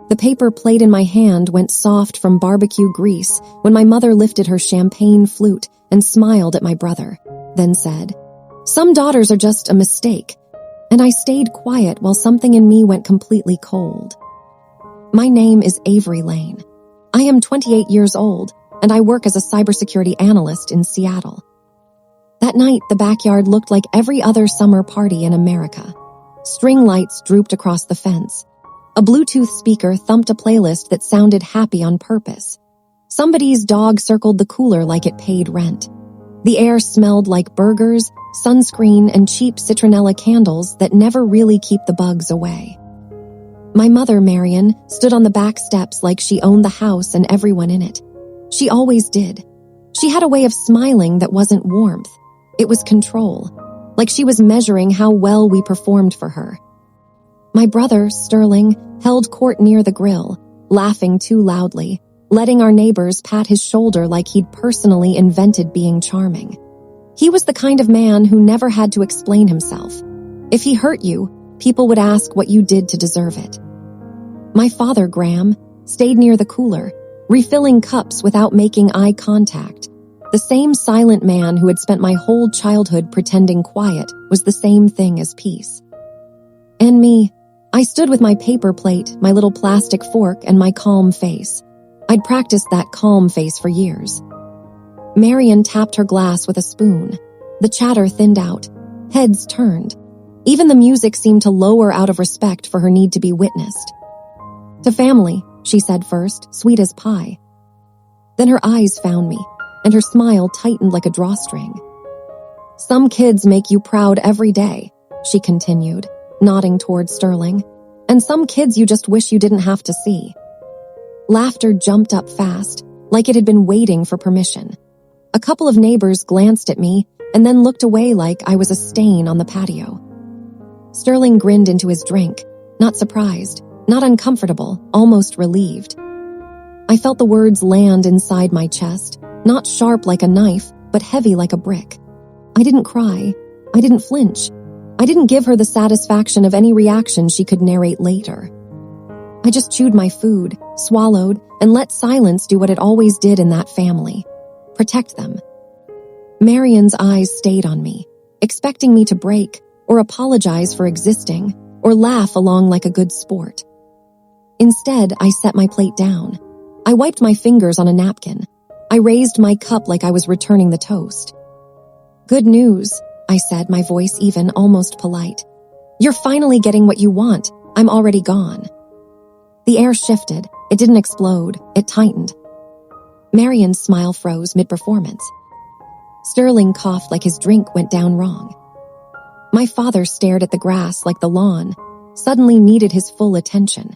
The paper plate in my hand went soft from barbecue grease when my mother lifted her champagne flute and smiled at my brother, then said, "Some daughters are just a mistake," and I stayed quiet while something in me went completely cold. My name is Avery Lane. I am 28 years old, and I work as a cybersecurity analyst in Seattle. That night, the backyard looked like every other summer party in America. String lights drooped across the fence. A Bluetooth speaker thumped a playlist that sounded happy on purpose. Somebody's dog circled the cooler like it paid rent. The air smelled like burgers, sunscreen, and cheap citronella candles that never really keep the bugs away. My mother, Marion, stood on the back steps like she owned the house and everyone in it. She always did. She had a way of smiling that wasn't warmth. It was control, like she was measuring how well we performed for her. My brother, Sterling, held court near the grill, laughing too loudly, letting our neighbors pat his shoulder like he'd personally invented being charming. He was the kind of man who never had to explain himself. If he hurt you, people would ask what you did to deserve it. My father, Graham, stayed near the cooler, refilling cups without making eye contact. The same silent man who had spent my whole childhood pretending quiet was the same thing as peace. And me, I stood with my paper plate, my little plastic fork, and my calm face. I'd practiced that calm face for years. Marion tapped her glass with a spoon. The chatter thinned out. Heads turned. Even the music seemed to lower out of respect for her need to be witnessed. "To family," she said first, sweet as pie. Then her eyes found me, and her smile tightened like a drawstring. "Some kids make you proud every day," she continued, nodding toward Sterling. "And some kids you just wish you didn't have to see." Laughter jumped up fast, like it had been waiting for permission. A couple of neighbors glanced at me and then looked away like I was a stain on the patio. Sterling grinned into his drink, not surprised, not uncomfortable, almost relieved. I felt the words land inside my chest, not sharp like a knife, but heavy like a brick. I didn't cry. I didn't flinch. I didn't give her the satisfaction of any reaction she could narrate later. I just chewed my food, swallowed, and let silence do what it always did in that family. Protect them. Marion's eyes stayed on me, expecting me to break, or apologize for existing, or laugh along like a good sport. Instead, I set my plate down. I wiped my fingers on a napkin. I raised my cup like I was returning the toast. "Good news," I said, my voice even, almost polite. "You're finally getting what you want. I'm already gone." The air shifted. It didn't explode. It tightened. Marion's smile froze mid-performance. Sterling coughed like his drink went down wrong. My father stared at the grass like the lawn, suddenly needed his full attention.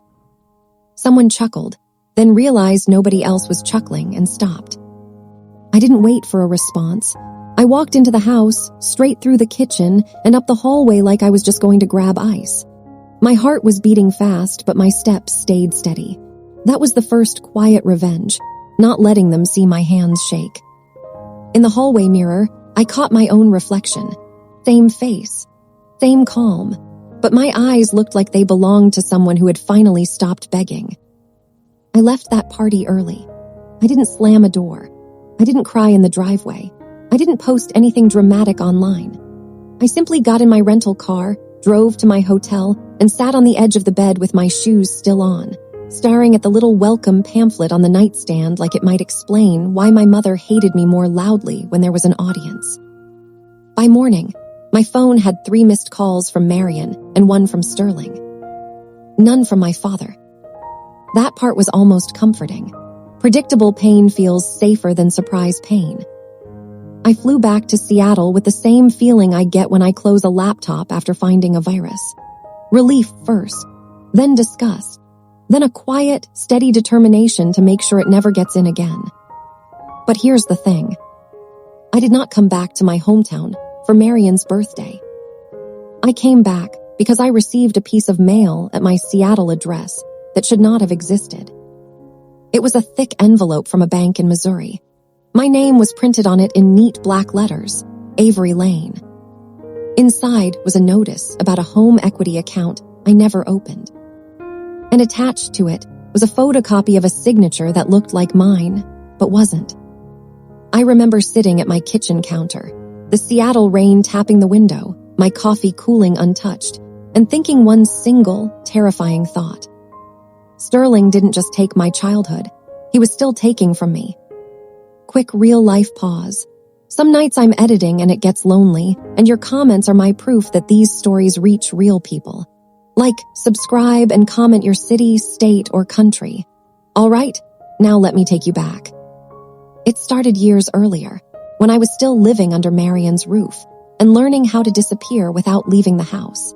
Someone chuckled, then realized nobody else was chuckling and stopped. I didn't wait for a response. I walked into the house, straight through the kitchen, and up the hallway like I was just going to grab ice. My heart was beating fast, but my steps stayed steady. That was the first quiet revenge, not letting them see my hands shake. In the hallway mirror, I caught my own reflection. Same face, same calm, but my eyes looked like they belonged to someone who had finally stopped begging. I left that party early. I didn't slam a door. I didn't cry in the driveway. I didn't post anything dramatic online. I simply got in my rental car, drove to my hotel, and sat on the edge of the bed with my shoes still on, staring at the little welcome pamphlet on the nightstand like it might explain why my mother hated me more loudly when there was an audience. By morning, my phone had 3 missed calls from Marion and 1 from Sterling. None from my father. That part was almost comforting. Predictable pain feels safer than surprise pain. I flew back to Seattle with the same feeling I get when I close a laptop after finding a virus. Relief first, then disgust, then a quiet, steady determination to make sure it never gets in again. But here's the thing. I did not come back to my hometown for Marion's birthday. I came back because I received a piece of mail at my Seattle address that should not have existed. It was a thick envelope from a bank in Missouri. My name was printed on it in neat black letters, Avery Lane. Inside was a notice about a home equity account I never opened. And attached to it was a photocopy of a signature that looked like mine, but wasn't. I remember sitting at my kitchen counter, the Seattle rain tapping the window, my coffee cooling untouched, and thinking one single, terrifying thought. Sterling didn't just take my childhood, he was still taking from me. Quick real-life pause. Some nights I'm editing and it gets lonely, and your comments are my proof that these stories reach real people. Like, subscribe, and comment your city, state, or country. All right, now let me take you back. It started years earlier, when I was still living under Marion's roof and learning how to disappear without leaving the house.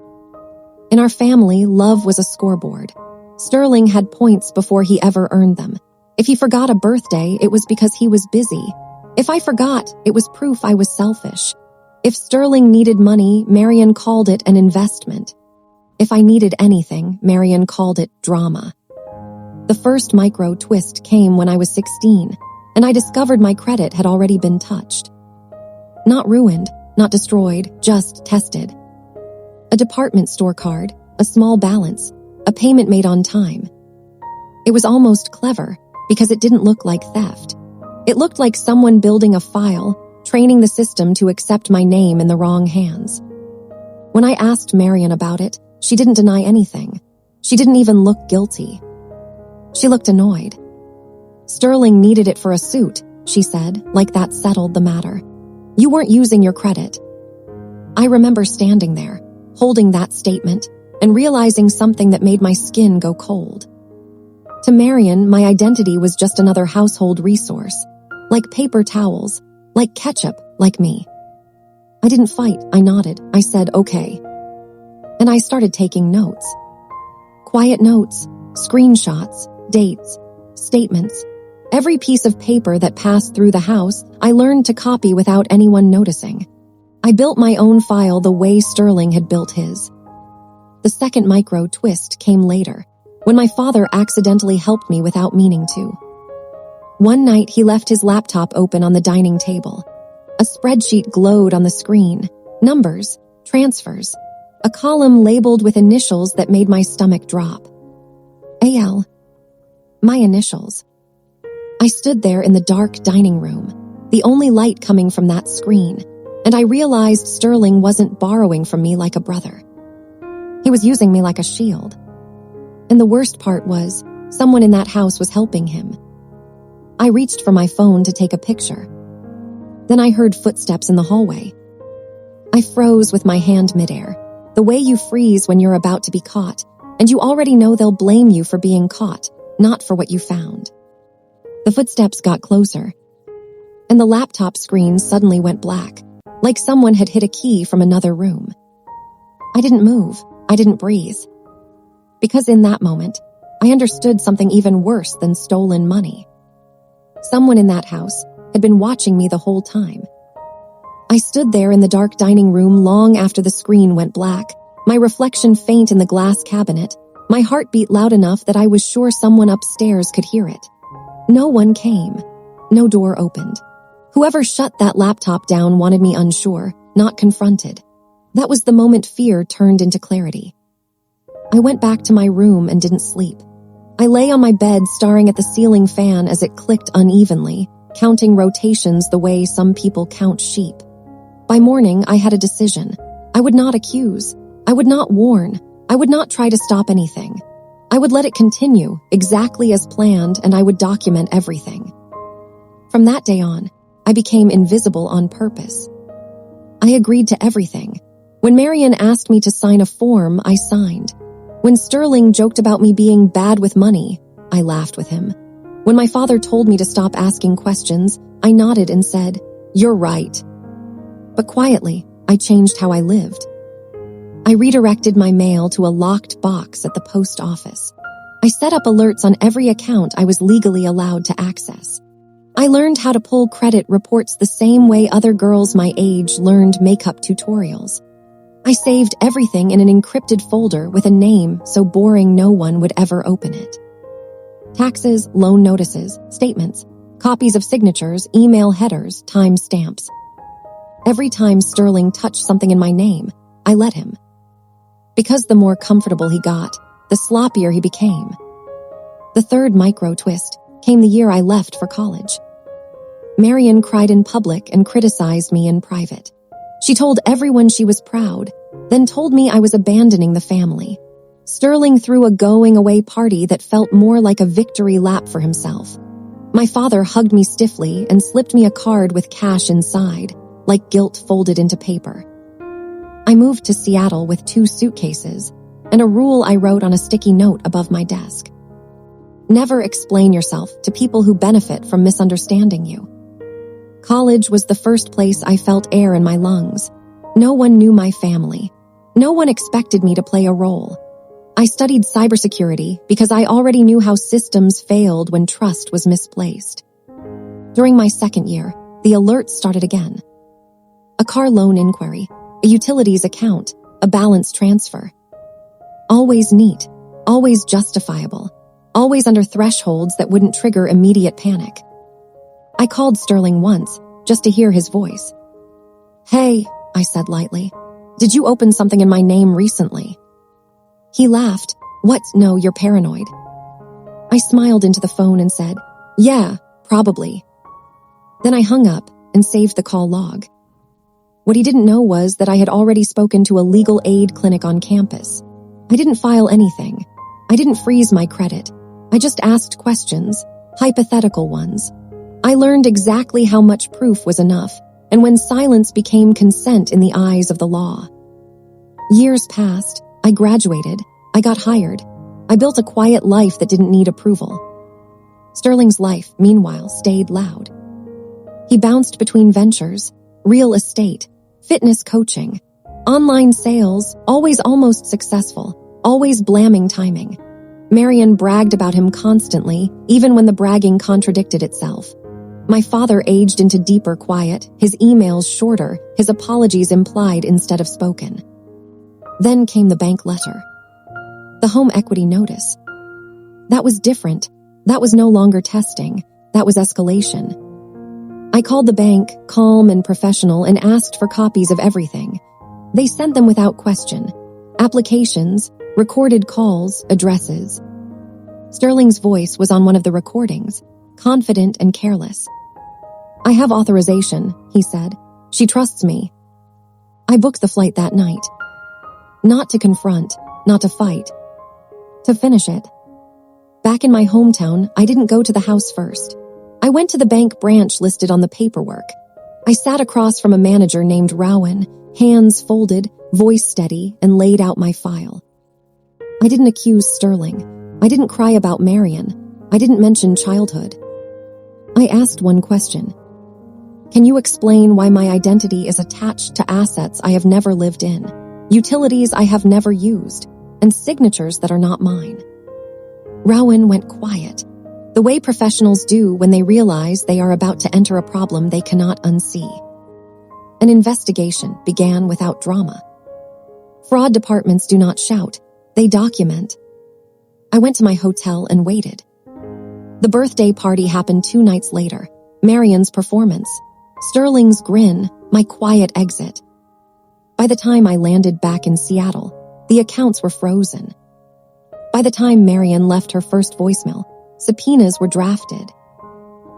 In our family, love was a scoreboard. Sterling had points before he ever earned them. If he forgot a birthday, it was because he was busy. If I forgot, it was proof I was selfish. If Sterling needed money, Marion called it an investment. If I needed anything, Marion called it drama. The first micro twist came when I was 16, and I discovered my credit had already been touched. Not ruined, not destroyed, just tested. A department store card, a small balance, a payment made on time. It was almost clever, because it didn't look like theft. It looked like someone building a file, training the system to accept my name in the wrong hands. When I asked Marion about it, she didn't deny anything. She didn't even look guilty. She looked annoyed. Sterling needed it for a suit, she said, like that settled the matter. You weren't using your credit. I remember standing there, holding that statement, and realizing something that made my skin go cold. To Marion, my identity was just another household resource, like paper towels, like ketchup, like me. I didn't fight, I nodded, I said okay. And I started taking notes. Quiet notes, screenshots, dates, statements. Every piece of paper that passed through the house, I learned to copy without anyone noticing. I built my own file the way Sterling had built his. The second micro twist came later, when my father accidentally helped me without meaning to. One night, he left his laptop open on the dining table. A spreadsheet glowed on the screen, numbers, transfers, a column labeled with initials that made my stomach drop. AL. My initials. I stood there in the dark dining room, the only light coming from that screen, and I realized Sterling wasn't borrowing from me like a brother. He was using me like a shield. And the worst part was, someone in that house was helping him. I reached for my phone to take a picture. Then I heard footsteps in the hallway. I froze with my hand midair, the way you freeze when you're about to be caught, and you already know they'll blame you for being caught, not for what you found. The footsteps got closer, and the laptop screen suddenly went black, like someone had hit a key from another room. I didn't move, I didn't breathe. Because in that moment, I understood something even worse than stolen money. Someone in that house had been watching me the whole time. I stood there in the dark dining room long after the screen went black, my reflection faint in the glass cabinet, my heart beat loud enough that I was sure someone upstairs could hear it. No one came. No door opened. Whoever shut that laptop down wanted me unsure, not confronted. That was the moment fear turned into clarity. I went back to my room and didn't sleep. I lay on my bed staring at the ceiling fan as it clicked unevenly, counting rotations the way some people count sheep. By morning, I had a decision. I would not accuse. I would not warn. I would not try to stop anything. I would let it continue, exactly as planned, and I would document everything. From that day on, I became invisible on purpose. I agreed to everything. When Marion asked me to sign a form, I signed. When Sterling joked about me being bad with money, I laughed with him. When my father told me to stop asking questions, I nodded and said, "You're right." But quietly, I changed how I lived. I redirected my mail to a locked box at the post office. I set up alerts on every account I was legally allowed to access. I learned how to pull credit reports the same way other girls my age learned makeup tutorials. I saved everything in an encrypted folder with a name so boring no one would ever open it. Taxes, loan notices, statements, copies of signatures, email headers, time stamps. Every time Sterling touched something in my name, I let him. Because the more comfortable he got, the sloppier he became. The third micro twist came the year I left for college. Marian cried in public and criticized me in private. She told everyone she was proud, then told me I was abandoning the family. Sterling threw a going-away party that felt more like a victory lap for himself. My father hugged me stiffly and slipped me a card with cash inside, like guilt folded into paper. I moved to Seattle with 2 suitcases and a rule I wrote on a sticky note above my desk. Never explain yourself to people who benefit from misunderstanding you. College was the first place I felt air in my lungs. No one knew my family. No one expected me to play a role. I studied cybersecurity because I already knew how systems failed when trust was misplaced. During my second year, the alerts started again. A car loan inquiry, a utilities account, a balance transfer. Always neat, always justifiable, always under thresholds that wouldn't trigger immediate panic. I called Sterling once, just to hear his voice. "Hey," I said lightly, "did you open something in my name recently?" He laughed. "What? No, you're paranoid." I smiled into the phone and said, "Yeah, probably." Then I hung up and saved the call log. What he didn't know was that I had already spoken to a legal aid clinic on campus. I didn't file anything. I didn't freeze my credit. I just asked questions, hypothetical ones. I learned exactly how much proof was enough, and when silence became consent in the eyes of the law. Years passed. I graduated. I got hired. I built a quiet life that didn't need approval. Sterling's life, meanwhile, stayed loud. He bounced between ventures, real estate, fitness coaching, online sales, always almost successful, always blaming timing. Marian bragged about him constantly, even when the bragging contradicted itself. My father aged into deeper quiet, his emails shorter, his apologies implied instead of spoken. Then came the bank letter. The home equity notice. That was different. That was no longer testing. That was escalation. I called the bank, calm and professional, and asked for copies of everything. They sent them without question. Applications, recorded calls, addresses. Sterling's voice was on one of the recordings, confident and careless. "I have authorization," he said. "She trusts me." I booked the flight that night. Not to confront, not to fight. To finish it. Back in my hometown, I didn't go to the house first. I went to the bank branch listed on the paperwork. I sat across from a manager named Rowan, hands folded, voice steady, and laid out my file. I didn't accuse Sterling. I didn't cry about Marian. I didn't mention childhood. I asked one question. Can you explain why my identity is attached to assets I have never lived in, utilities I have never used, and signatures that are not mine? Rowan went quiet, the way professionals do when they realize they are about to enter a problem they cannot unsee. An investigation began without drama. Fraud departments do not shout, they document. I went to my hotel and waited. The birthday party happened 2 nights later, Marian's performance, Sterling's grin, my quiet exit. By the time I landed back in Seattle, the accounts were frozen. By the time Marian left her first voicemail, subpoenas were drafted.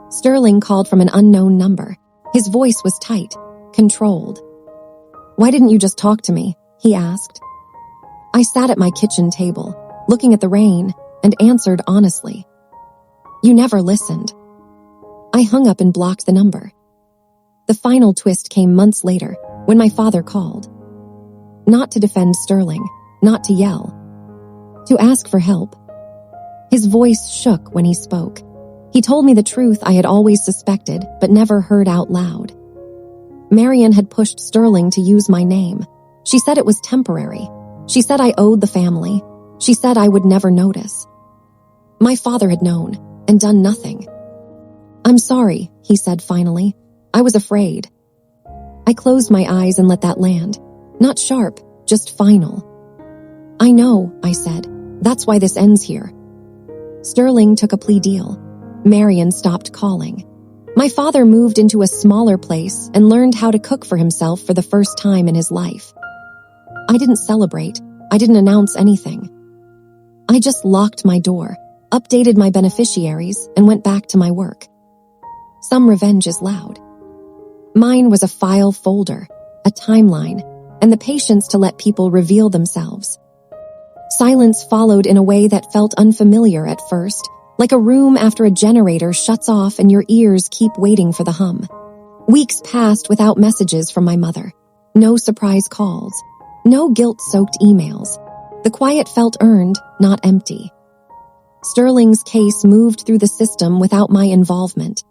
Sterling called from an unknown number. His voice was tight, controlled. "Why didn't you just talk to me?" he asked. I sat at my kitchen table, looking at the rain, and answered honestly. "You never listened." I hung up and blocked the number. The final twist came months later, when my father called. Not to defend Sterling, not to yell. To ask for help. His voice shook when he spoke. He told me the truth I had always suspected, but never heard out loud. Marian had pushed Sterling to use my name. She said it was temporary. She said I owed the family. She said I would never notice. My father had known, and done nothing. "I'm sorry," he said finally. "I was afraid." I closed my eyes and let that land. Not sharp, just final. "I know," I said. "That's why this ends here." Sterling took a plea deal. Marian stopped calling. My father moved into a smaller place and learned how to cook for himself for the first time in his life. I didn't celebrate. I didn't announce anything. I just locked my door, updated my beneficiaries, and went back to my work. Some revenge is loud. Mine was a file folder, a timeline, and the patience to let people reveal themselves. Silence followed in a way that felt unfamiliar at first, like a room after a generator shuts off and your ears keep waiting for the hum. Weeks passed without messages from my mother. No surprise calls. No guilt-soaked emails. The quiet felt earned, not empty. Sterling's case moved through the system without my involvement.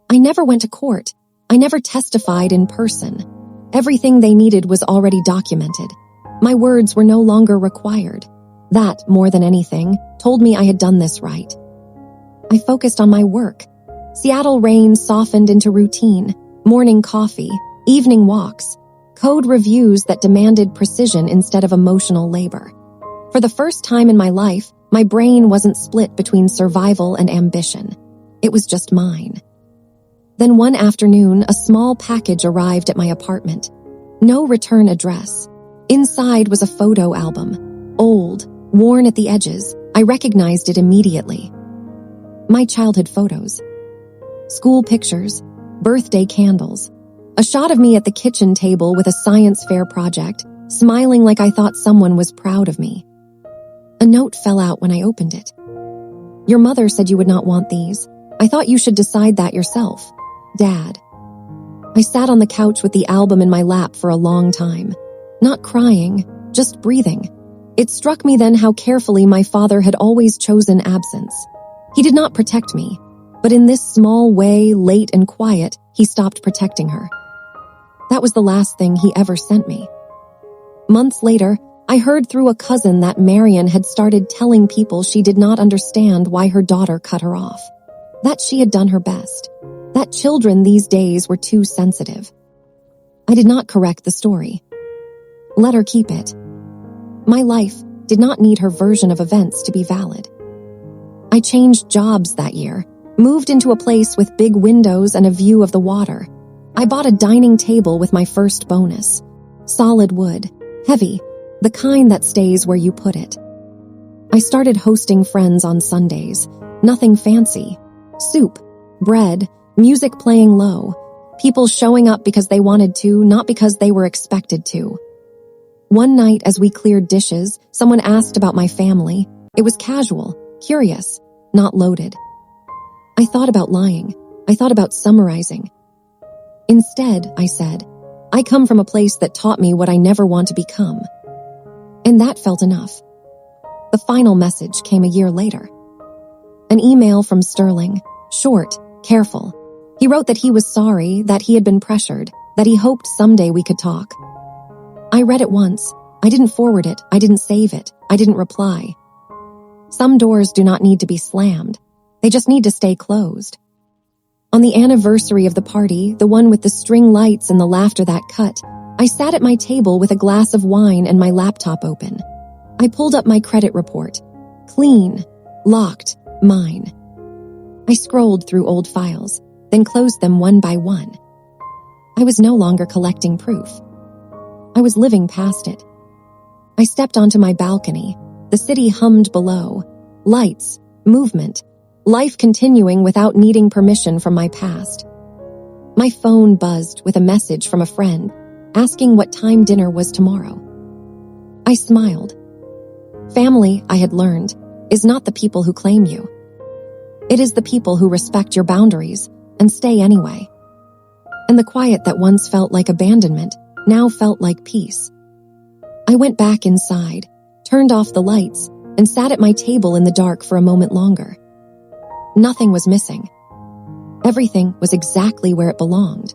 I never went to court. I never testified in person. Everything they needed was already documented. My words were no longer required. That, more than anything, told me I had done this right. I focused on my work. Seattle rain softened into routine, morning coffee, evening walks, code reviews that demanded precision instead of emotional labor. For the first time in my life, my brain wasn't split between survival and ambition. It was just mine. Then one afternoon, a small package arrived at my apartment. No return address. Inside was a photo album. Old, worn at the edges. I recognized it immediately. My childhood photos. School pictures. Birthday candles. A shot of me at the kitchen table with a science fair project, smiling like I thought someone was proud of me. A note fell out when I opened it. Your mother said you would not want these. I thought you should decide that yourself. Dad. I sat on the couch with the album in my lap for a long time. Not crying, just breathing. It struck me then how carefully my father had always chosen absence. He did not protect me, but in this small way, late and quiet, he stopped protecting her. That was the last thing he ever sent me. Months later, I heard through a cousin that Marion had started telling people she did not understand why her daughter cut her off. That she had done her best. That children these days were too sensitive. I did not correct the story. Let her keep it. My life did not need her version of events to be valid. I changed jobs that year, moved into a place with big windows and a view of the water. I bought a dining table with my first bonus. Solid wood, heavy, the kind that stays where you put it. I started hosting friends on Sundays. Nothing fancy. Soup, bread, music playing low. People showing up because they wanted to, not because they were expected to. One night as we cleared dishes, someone asked about my family. It was casual, curious, not loaded. I thought about lying. I thought about summarizing. Instead, I said, I come from a place that taught me what I never want to become. And that felt enough. The final message came a year later. An email from Sterling, short, careful. He wrote that he was sorry, that he had been pressured, that he hoped someday we could talk. I read it once. I didn't forward it. I didn't save it. I didn't reply. Some doors do not need to be slammed. They just need to stay closed. On the anniversary of the party, the one with the string lights and the laughter that cut, I sat at my table with a glass of wine and my laptop open. I pulled up my credit report. Clean, locked, mine. I scrolled through old files, then closed them one by one. I was no longer collecting proof. I was living past it. I stepped onto my balcony. The city hummed below. Lights, movement, life continuing without needing permission from my past. My phone buzzed with a message from a friend, asking what time dinner was tomorrow. I smiled. Family, I had learned, is not the people who claim you. It is the people who respect your boundaries and stay anyway. And the quiet that once felt like abandonment now felt like peace. I went back inside, turned off the lights, and sat at my table in the dark for a moment longer. Nothing was missing. Everything was exactly where it belonged.